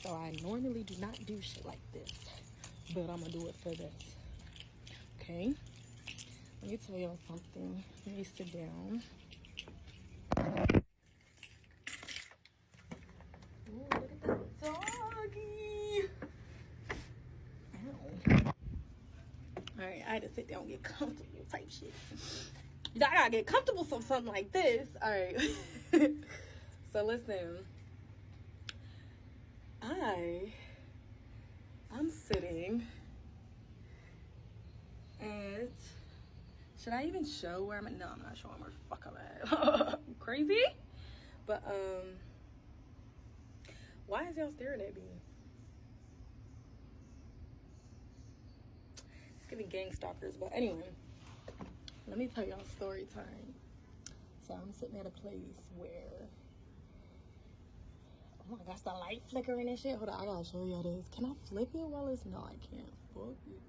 So I normally do not do shit like this, but I'm gonna do it for this. Okay, let me tell y'all something. Let me sit down. Ooh, look at that doggy. Ow. Alright, I had to sit down and get comfortable type shit. I gotta get comfortable from something like this. Alright. So listen. I'm sitting at, should I even show where I'm at? No, I'm not showing where the fuck I'm at. Crazy? But why is y'all staring at me? It's giving gang stalkers. But anyway, let me tell y'all story time. So I'm sitting at a place where, oh my gosh, the light flickering and shit. Hold on, I gotta show y'all this. Can I flip it while it's, no, I can't. Fuck it.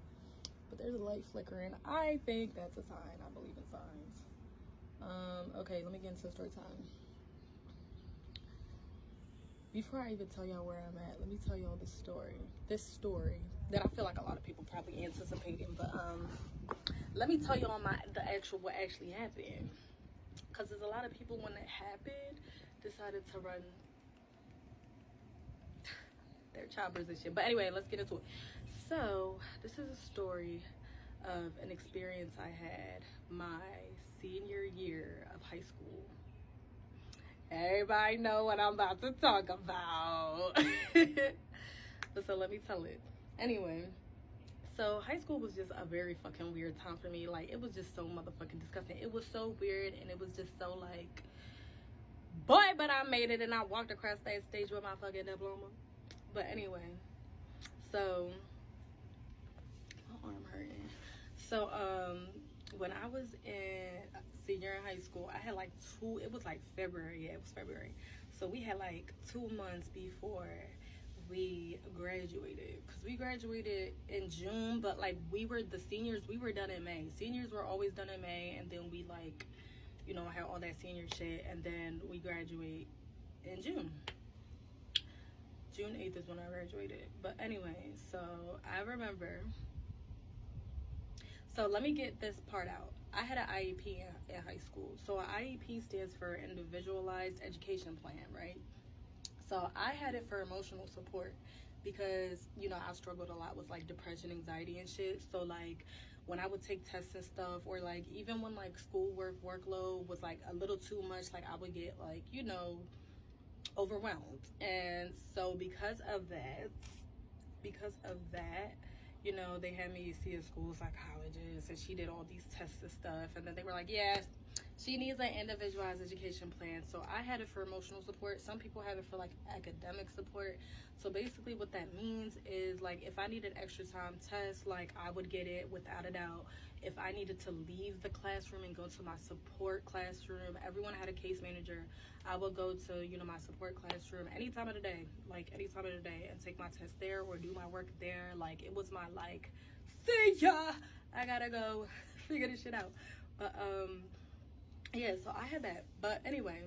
But there's a light flickering. I think that's a sign. I believe in signs. Okay, let me get into story time. Before I even tell y'all where I'm at, let me tell y'all this story. This story that I feel like a lot of people probably anticipating, but let me tell y'all what actually happened. Cause there's a lot of people when it happened decided to run their choppers and shit. But anyway, let's get into it. So this is a story of an experience I had my senior year of high school. Everybody know what I'm about to talk about. So let me tell it. Anyway, so high school was just a very fucking weird time for me. Like, it was just so motherfucking disgusting. It was so weird, and it was just so like, boy, but I made it, and I walked across that stage with my fucking diploma. But anyway, so my arm hurting. So when I was in senior in high school, I had like it was like February. Yeah, it was February. So we had like 2 months before we graduated, because we graduated in June, but like the seniors, we were done in May. Seniors were always done in May, and then we like, you know, had all that senior shit, and then we graduate in June 8th is when I graduated. But anyway, so I remember, so let me get this part out. I had an IEP in high school. So an IEP stands for Individualized Education Plan, right? So I had it for emotional support because, you know, I struggled a lot with like depression, anxiety and shit. So like when I would take tests and stuff, or like even when like workload was like a little too much, like I would get like, you know, overwhelmed. And so because of that, you know, they had me see a school psychologist, and she did all these tests and stuff, and then they were like, yeah, she needs an individualized education plan. So I had it for emotional support. Some people have it for like academic support. So basically what that means is like if I needed extra time test, like I would get it without a doubt. If I needed to leave the classroom and go to my support classroom, everyone had a case manager. I would go to, you know, my support classroom any time of the day, and take my test there or do my work there. Like it was my like, see ya, I gotta go figure this shit out. But yeah, so I had that. But anyway,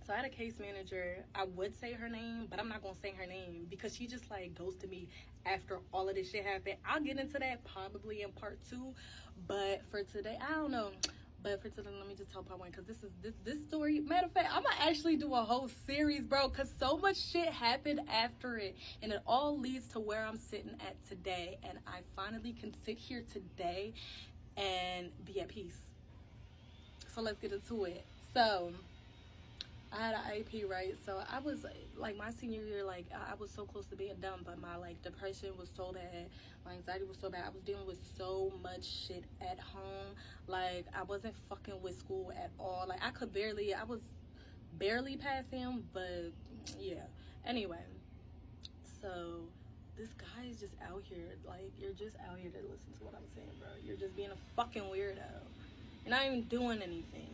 so I had a case manager. I would say her name, but I'm not gonna say her name because she just like ghosted me after all of this shit happened. I'll get into that probably in part 2, but for today, I don't know. But for today, let me just tell part 1, because this story, matter of fact, I'm gonna actually do a whole series, bro, because so much shit happened after it, and it all leads to where I'm sitting at today, and I finally can sit here today and be at peace. So let's get into it. So I had an IEP, right? So I was like my senior year, like I was so close to being done, but my like depression was so bad, my anxiety was so bad. I was dealing with so much shit at home. Like I wasn't fucking with school at all. Like I was barely passing, but yeah. Anyway, so this guy is just out here, like you're just out here to listen to what I'm saying, bro. You're just being a fucking weirdo. You're not even doing anything.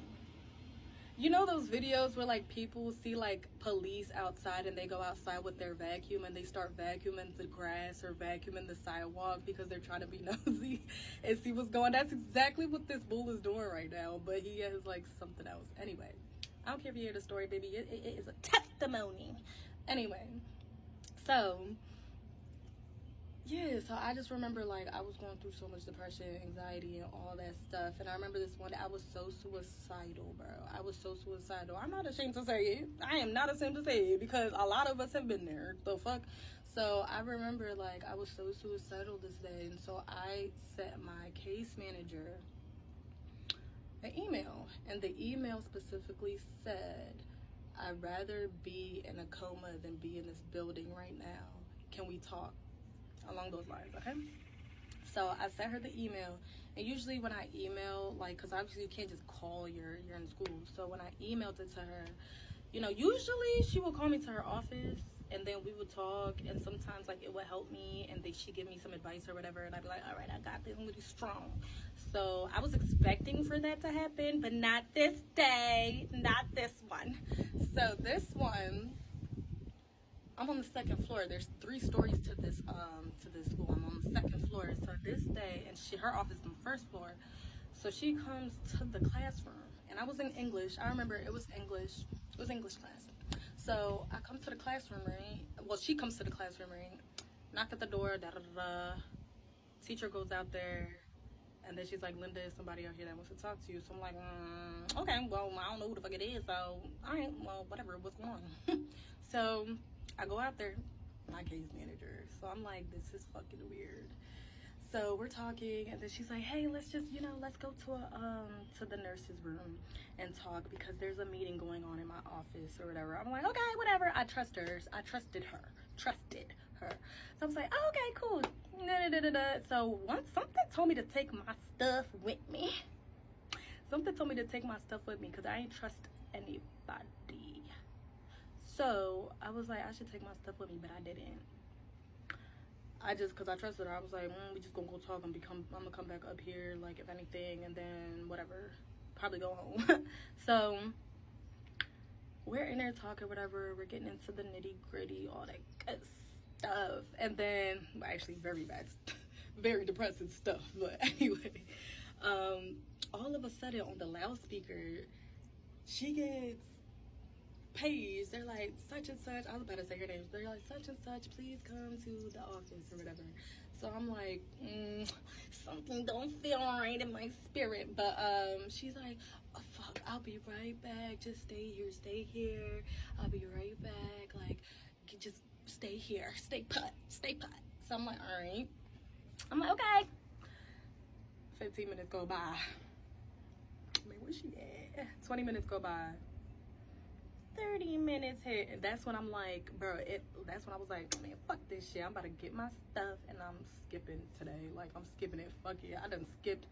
You know those videos where like people see like police outside and they go outside with their vacuum and they start vacuuming the grass or vacuuming the sidewalk because they're trying to be nosy and see what's going on? That's exactly what this bull is doing right now, but he has like something else. Anyway, I don't care if you hear the story, baby. It is a testimony. Anyway, So yeah, so I just remember, like, I was going through so much depression, anxiety, and all that stuff. And I remember this one day, I was so suicidal, bro. I was so suicidal. I'm not ashamed to say it. I am not ashamed to say it, because a lot of us have been there. The fuck? So I remember, like, I was so suicidal this day. And so I sent my case manager an email. And the email specifically said, I'd rather be in a coma than be in this building right now. Can we talk? Along those lines, okay? So I sent her the email, and usually when I email, like, because obviously you can't just call, you're in school. So when I emailed it to her, you know, usually she would call me to her office, and then we would talk, and sometimes, like, it would help me, and she'd give me some advice or whatever, and I'd be like, all right, I got this, I'm really strong. So I was expecting for that to happen, but not this day, not this one. So this one, I'm on the second floor. There's 3 stories to this school. I'm on the second floor. So this day, and her office is on the first floor. So she comes to the classroom, and I was in English. I remember it was English. It was English class. So I come to the classroom, right? Well, she comes to the classroom, right? Knock at the door. Da da da da. Teacher goes out there, and then she's like, Linda, is somebody out here that wants to talk to you? So I'm like, okay, well, I don't know who the fuck it is. So all right, well, whatever. What's going on? So I go out there, my case manager. So I'm like, this is fucking weird. So we're talking, and then she's like, hey, let's just, you know, let's go to the nurse's room and talk, because there's a meeting going on in my office or whatever. I'm like, okay, whatever. I trusted her. So I was like, oh, okay, cool. So once something told me to take my stuff with me. Because I ain't trust anybody. So I was like, I should take my stuff with me, but I didn't. Because I trusted her, I was like, we just gonna go talk, and I'm gonna come back up here, like, if anything, and then whatever, probably go home. So we're in there talking, whatever, we're getting into the nitty gritty, all that good stuff, and then, actually, very bad, very depressing stuff, but anyway, all of a sudden, on the loudspeaker, she gets page. They're like, such and such, I was about to say her name, they're like, such and such, please come to the office or whatever. So I'm like, something don't feel right in my spirit. But she's like, oh, fuck, I'll be right back, just stay here, I'll be right back, like, just stay here, stay put. So I'm like, all right. I'm like, okay. 15 minutes go by. I'm like, where's she at? 20 minutes go by. 30 minutes hit, and that's when I'm like, bro, that's when I was like, man, fuck this shit. I'm about to get my stuff, and I'm skipping today. Like, I'm skipping it. Fuck it. I done skipped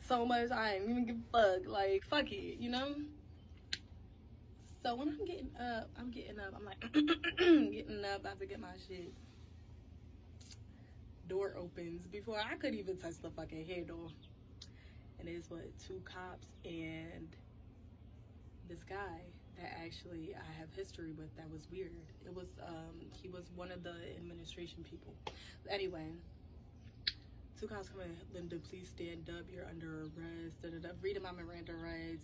so much, I ain't even give a fuck. Like, fuck it, you know? So when I'm getting up, I'm like, getting up, about to get my shit. Door opens before I could even touch the fucking handle. And it's, 2 cops and this guy that actually I have history with that was weird. It was, he was one of the administration people. Anyway, 2 cops come in, Linda, please stand up, you're under arrest, reading my Miranda rights.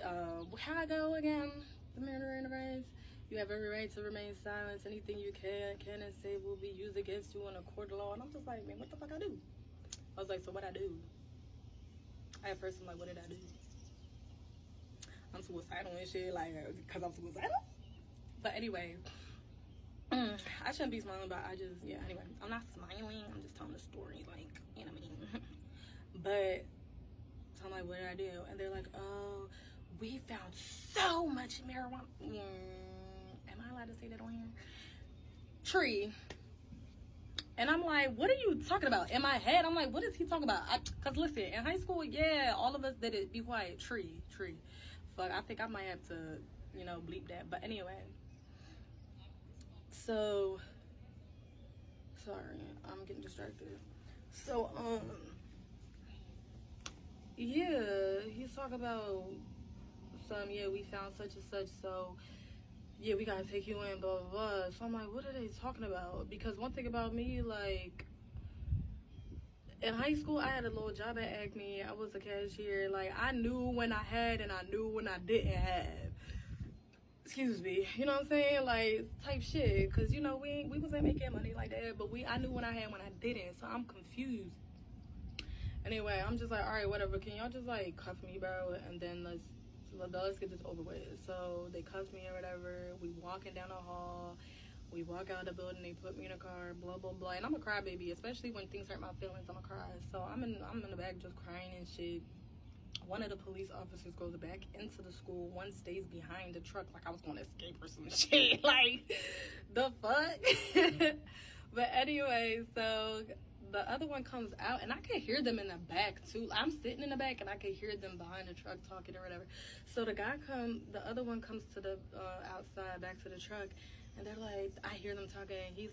How I go again? The Miranda rights. You have every right to remain silent. Anything you can and say will be used against you in a court of law. And I'm just like, man, what the fuck I do? I was like, so what I do? At first, I'm like, what did I do? I'm suicidal and shit, like, because I'm suicidal? But anyway, I shouldn't be smiling, but anyway, I'm not smiling, I'm just telling the story, like, you know what I mean? But, so I'm like, what did I do? And they're like, oh, we found so much marijuana. Am I allowed to say that on here? Tree. And I'm like, what are you talking about? In my head, I'm like, what is he talking about? Because listen, in high school, yeah, all of us did it. Be quiet. Tree. Fuck, I think I might have to, bleep that. But anyway. So, sorry, I'm getting distracted. So, yeah, he's talking about we found such and such, so, yeah, we gotta take you in, blah, blah, blah. So I'm like, what are they talking about? Because one thing about me, like, in high school, I had a little job at Acme. I was a cashier. Like, I knew when I had and I knew when I didn't have. excuse me, you know what I'm saying, like, type shit, because, you know, we wasn't making money like that, but I knew when I had, when I didn't, so I'm confused. Anyway, I'm just like, all right, whatever, can y'all just, like, cuff me, bro, and then let's get this over with. So they cuffed me or whatever. We walking down the hall, we walk out of the building, they put me in a car, blah blah blah, and I'm a crybaby, especially when things hurt my feelings. I'm a cry, so I'm in the back just crying and shit. One of the police officers goes back into the school. One stays behind the truck like I was gonna escape or some shit. Like, the fuck? But anyway, so the other one comes out, and I could hear them in the back too. I'm sitting in the back, and I could hear them behind the truck talking or whatever. So the other one comes to the outside, back to the truck, and they're like, I hear them talking, and the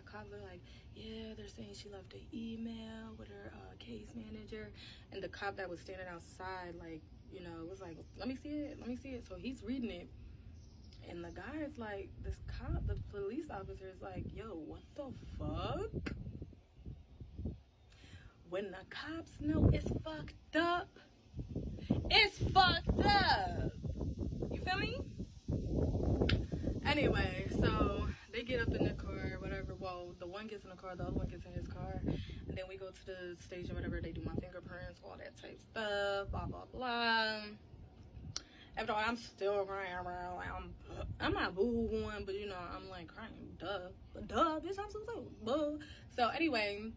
cops are like, yeah, they're saying she left an email with her case manager, and the cop that was standing outside, like, you know, was like, let me see it. So he's reading it, and the guy is like, the police officer is like, yo, what the fuck? When the cops know it's fucked up, it's fucked up. You feel me? Anyway, so they get up in the car, whatever. Well, the one gets in the car, the other one gets in his car, and then we go to the station, whatever. They do my fingerprints, all that type stuff, blah blah blah. After all, I'm still crying around. Like, I'm not boo-hooing, but you know, I'm like crying. Duh, bitch, I'm so. So anyway.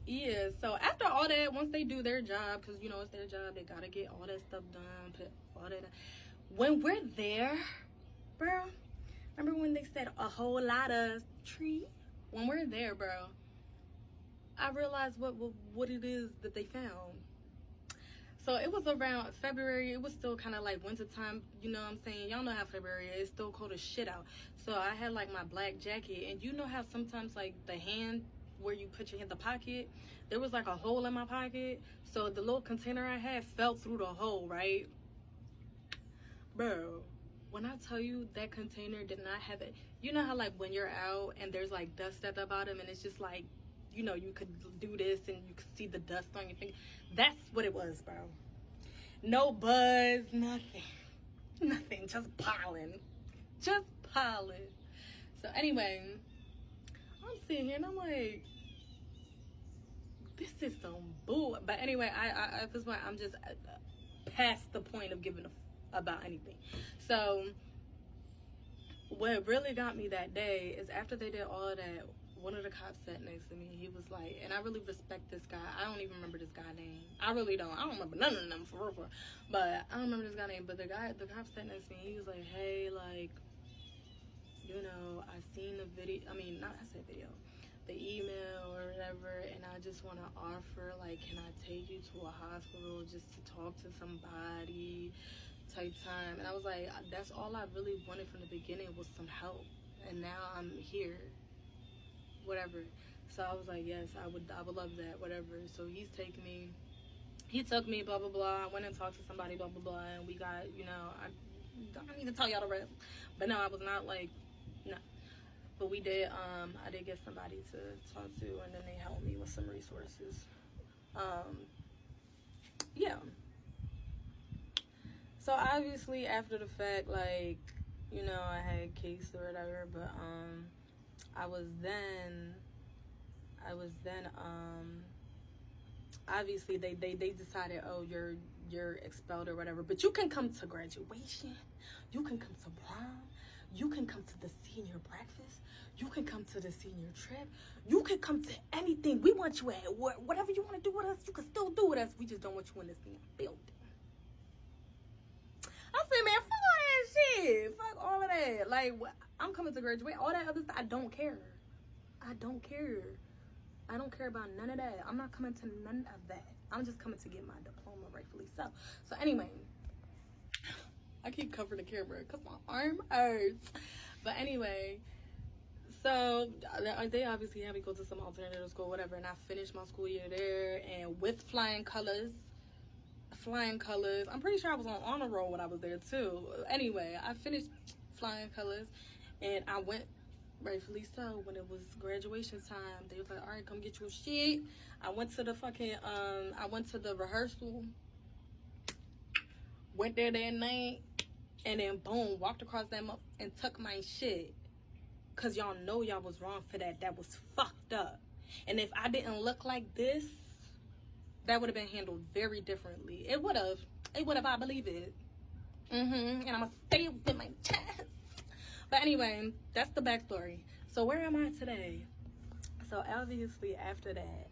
Yeah, so after all that, once they do their job, because, you know, it's their job, they gotta get all that stuff done, put all that. When we're there, bro, remember when they said a whole lot of tree? When we're there, bro, I realized what it is that they found. So it was around February. It was still kind of like winter time, you know what I'm saying? Y'all know how February is. It's still cold as shit out. So I had like my black jacket, and you know how sometimes like the hand where you put your hand, the pocket, there was like a hole in my pocket, so the little container I had fell through the hole, right? Bro, when I tell you that container did not have it, you know how like when you're out and there's like dust at the bottom, and it's just like, you know, you could do this and you could see the dust on your finger? That's what it was, bro. No buzz, nothing, just pollen. So anyway, I'm sitting here and I'm like, this is some bull. But anyway, I at this point, I'm just past the point of giving a about anything. So what really got me that day is after they did all of that, one of the cops sat next to me. He was like, and I really respect this guy. I don't even remember this guy's name. I really don't. I don't remember none of them for real. But I don't remember this guy's name. But the cop sat next to me. He was like, hey, like, you know, I seen the video. I mean, not I said video, the email or whatever, and I just want to offer, like, can I take you to a hospital just to talk to somebody type time? And I was like, that's all I really wanted from the beginning was some help, and now I'm here, whatever. So I was like, yes, I would love that, whatever. So he took me, blah blah blah. I went and talked to somebody, blah blah blah, and we got, you know, I don't need to tell y'all the rest, but no, I was not like, no. But we did, I did get somebody to talk to, and then they helped me with some resources. Yeah. So obviously after the fact, like, you know, I had a case or whatever, but I was then obviously they decided, oh, you're expelled or whatever, but you can come to graduation, you can come to prom, you can come to the senior breakfast, you can come to the senior trip, you can come to anything. We want you at whatever you want to do with us, you can still do with us. We just don't want you in this damn building. I said, man, fuck all that shit. Fuck all of that. Like, I'm coming to graduate. All that other stuff, I don't care. I don't care about none of that. I'm not coming to none of that. I'm just coming to get my diploma, rightfully so. So anyway, I keep covering the camera because my arm hurts. But anyway, so they obviously had me go to some alternative school, whatever, and I finished my school year there, and with flying colors. I'm pretty sure I was on honor roll when I was there too. Anyway, I finished flying colors, and I went, rightfully so, when it was graduation time. They was like, all right, come get your shit. I went to the rehearsal, went there that night, and then boom, walked across that and took my shit. Cause y'all know y'all was wrong for that. That was fucked up. And if I didn't look like this, that would have been handled very differently. It would have, I believe it. And I'm gonna stay with my chest. But anyway, that's the backstory. So where am I today? So obviously after that,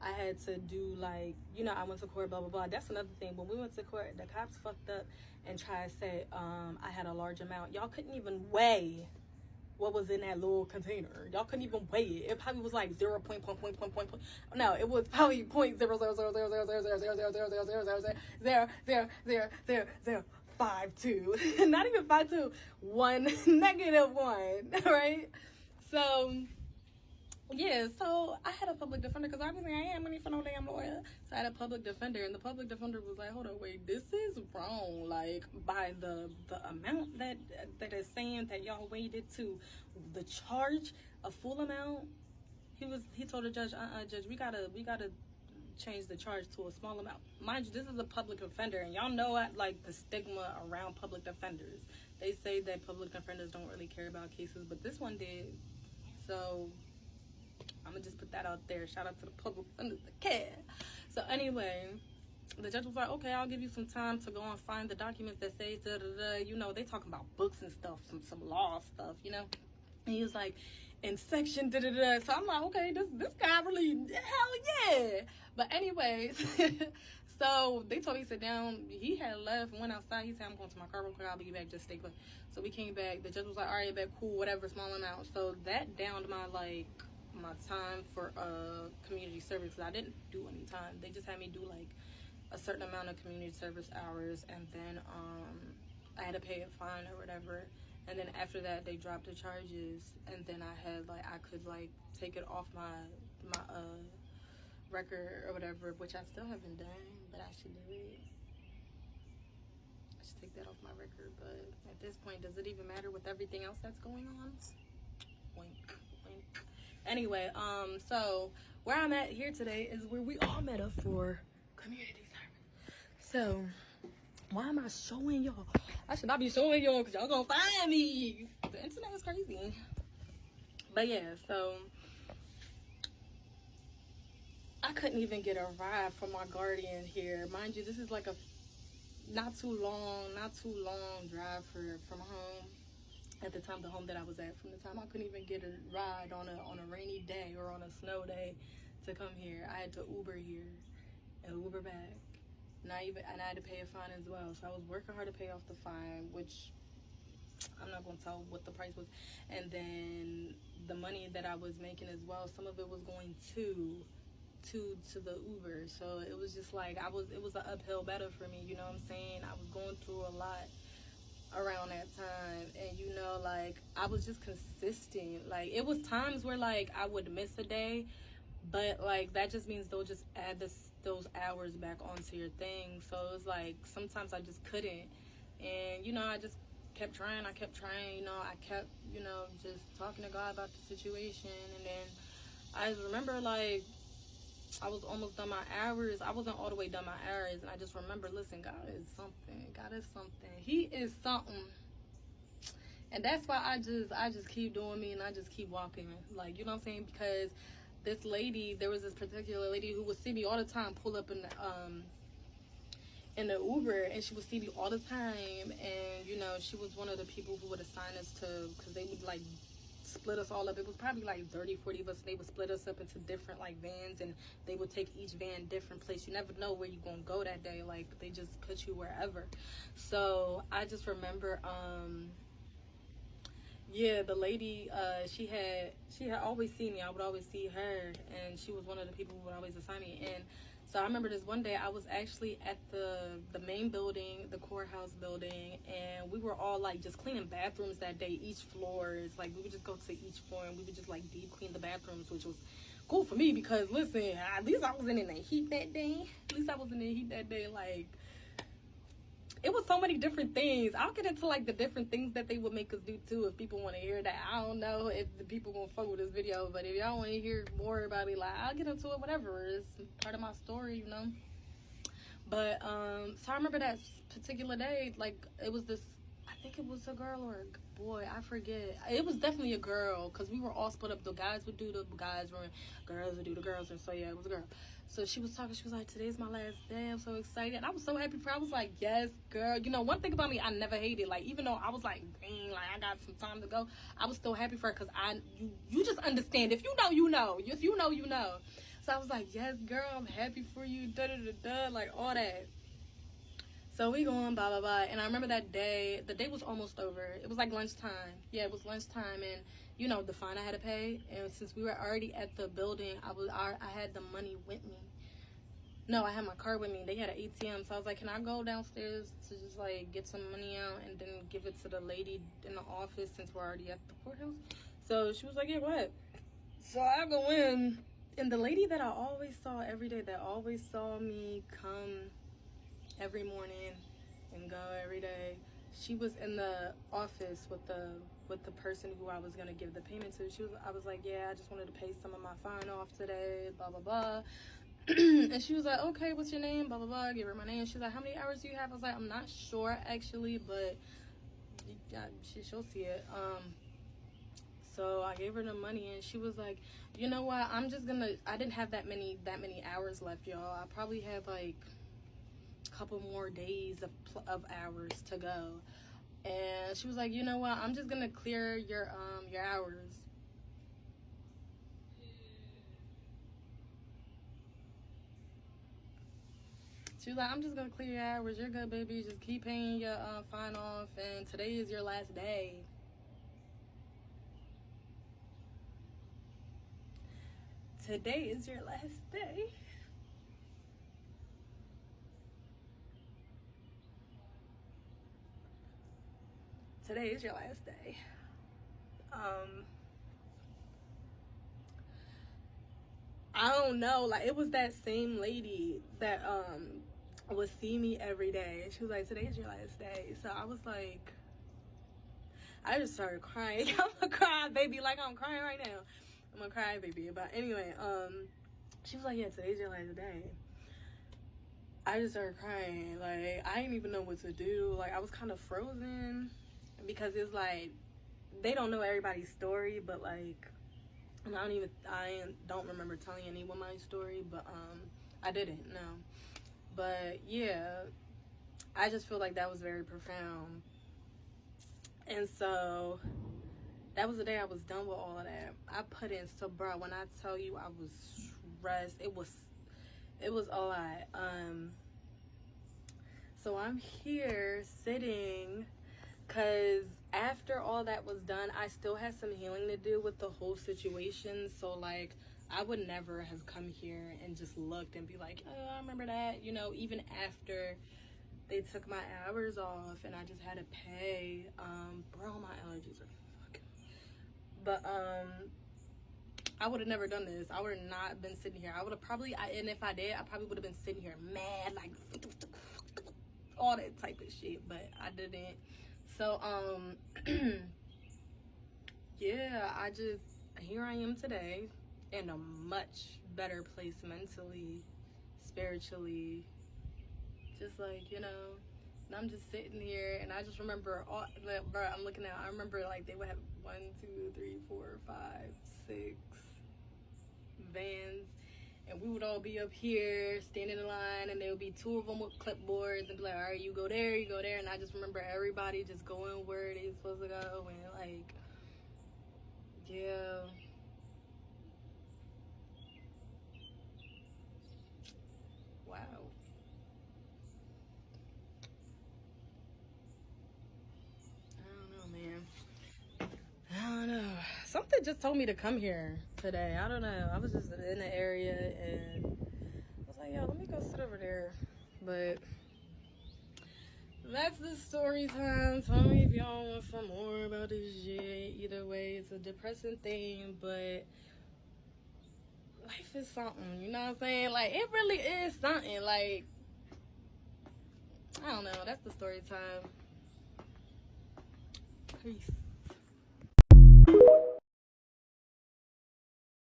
I had to do, like, you know, I went to court, blah, blah, blah. That's another thing. When we went to court, the cops fucked up and tried to say I had a large amount. Y'all couldn't even weigh what was in that little container. Y'all couldn't even weigh it. It probably was like 0. No, it was probably 0.0000000000000000052. Not even 52. 1 -1, right? So yeah, so I had a public defender because obviously I ain't money for no damn lawyer. So I had a public defender, and the public defender was like, hold on, wait, this is wrong. Like, by the amount that is saying that y'all waited to the charge, a full amount. He told the judge, judge, we gotta change the charge to a small amount. Mind you, this is a public defender, and y'all know like the stigma around public defenders. They say that public defenders don't really care about cases, but this one did. So I'm gonna just put that out there. Shout out to the public defenders that care. So anyway, the judge was like, okay, I'll give you some time to go and find the documents that say da da da. You know, they talking about books and stuff, some law stuff, you know. And he was like, in section da da da. So I'm like, okay, this guy really, hell yeah. But anyways, so they told me to sit down. He had left and went outside. He said, I'm going to my car real quick. I'll be back. Just stay put. So we came back. The judge was like, all right, back, cool, whatever, small amount. So that downed my my time for community service, because I didn't do any time. They just had me do like a certain amount of community service hours, and then I had to pay a fine or whatever. And then after that, they dropped the charges, and then I had I could take it off my record or whatever, which I still haven't done, but I should do it. I should take that off my record. But at this point, does it even matter with everything else that's going on? Wink, wink. Anyway, so where I'm at here today is where we all met up for community service. So why am I showing y'all? I should not be showing y'all because y'all gonna find me. The internet is crazy. But yeah, so I couldn't even get a ride from my guardian here. Mind you, this is like a not too long drive from home. At the time, the home that I was at, from the time I couldn't even get a ride on a rainy day or on a snow day to come here. I had to Uber here and Uber back. And I had to pay a fine as well. So I was working hard to pay off the fine, which I'm not going to tell what the price was. And then the money that I was making as well, some of it was going to the Uber. So it was just like it was an uphill battle for me, you know what I'm saying? I was going through a lot around that time, and you know, I was just consistent. It was times where I would miss a day, but that just means they'll just add those hours back onto your thing. So it was sometimes I just couldn't, and you know, I just kept trying, you know, I kept, you know, just talking to God about the situation. And then I just remember I was almost done my hours. I wasn't all the way done my hours, and I just remember, listen, God is something. God is something. He is something. And that's why I just keep doing me, and I just keep walking. You know what I'm saying? Because this lady, there was this particular lady who would see me all the time, pull up in the Uber, and she would see me all the time. And, you know, she was one of the people who would assign us to, because they would split us all up. It was probably 30, 40 of us. They would split us up into different vans, and they would take each van different place. You never know where you're gonna go that day. They just put you wherever. So I just remember yeah, the lady, she had always seen me. I would always see her, and she was one of the people who would always assign me. And so I remember this one day, I was actually at the main building, the courthouse building, and we were all just cleaning bathrooms that day. Each floor is we would just go to each floor, and we would just deep clean the bathrooms, which was cool for me because, listen, at least I wasn't in the heat that day. It was so many different things. I'll get into the different things that they would make us do too if people want to hear that. I don't know if the people gonna fuck with this video, but if y'all want to hear more about it, I'll get into it, whatever. It's part of my story, you know. But so I remember that particular day, it was this, I think it was a girl or a boy. I forget. It was definitely a girl because we were all split up. The guys would do the guys, or girls would do the girls. And so, yeah, it was a girl. So she was talking. She was like, today's my last day. I'm so excited. And I was so happy for her. I was like, yes, girl. You know, one thing about me, I never hated. Like, even though I was like, dang, like, I got some time to go, I was still happy for her because you just understand. If you know, you know. If you know, you know. So I was like, yes, girl, I'm happy for you. Da-da-da-da. Like, all that. So we going, blah, blah, blah. And I remember that day, the day was almost over. It was like lunchtime. Yeah, it was lunchtime. And, you know, the fine I had to pay. And since we were already at the building, I had the money with me. No, I had my card with me. They had an ATM. So I was like, can I go downstairs to just, like, get some money out and then give it to the lady in the office since we're already at the courthouse? So she was like, yeah, go ahead. So I go in. And the lady that I always saw every day, that always saw me come every morning and go every day, she was in the office with the person who I was gonna give the payment to. I was like, yeah, I just wanted to pay some of my fine off today, blah blah blah. And she was like, okay, what's your name, blah blah blah. I gave her my name. She's like, how many hours do you have? I was like, I'm not sure actually, but she'll see it. So I gave her the money, and she was like, you know what, I didn't have that many hours left, y'all. I probably have like couple more days of hours to go. And she was like, you know what, I'm just gonna clear your hours. She was like, I'm just gonna clear your hours. You're good, baby. Just keep paying your fine off, and today is your last day. Today is your last day. Today is your last day. I don't know, like, it was that same lady that would see me every day. She was like, today's your last day. So I was like, I just started crying. I'm a cry baby, like I'm crying right now. I'm a cry baby. But anyway, she was like, yeah, today's your last day. I just started crying. Like, I didn't even know what to do. Like, I was kind of frozen because it's like, they don't know everybody's story, but like, I don't remember telling anyone my story, but I didn't know. But yeah, I just feel like that was very profound. And so that was the day I was done with all of that. I put in, so bro, when I tell you I was stressed, it was a lot. So I'm here sitting because after all that was done, I still had some healing to do with the whole situation. So like, I would never have come here and just looked and be like, oh, I remember that, you know, even after they took my hours off and I just had to pay. Bro, my allergies are fucking. But I would have never done this. I would have not been sitting here. I would have probably, and if I did, I probably would have been sitting here mad, like all that type of shit. But I didn't. So yeah, here I am today in a much better place mentally, spiritually, just like, you know. And I'm just sitting here, and I just remember bro, I'm looking at, I remember like they would have 1, 2, 3, 4, 5, 6 vans, and we would all be up here standing in line, and there would be 2 of them with clipboards and be like, all right, you go there, and I just remember everybody just going where they supposed to go. And like, yeah, wow. I don't know, man. I don't know. Something just told me to come here today. I don't know. I was just in the area and I was like, yo, let me go sit over there. But that's the story time. Tell me if y'all want some more about this shit. Either way, it's a depressing thing, but life is something. You know what I'm saying? Like, it really is something. Like, I don't know. That's the story time. Peace.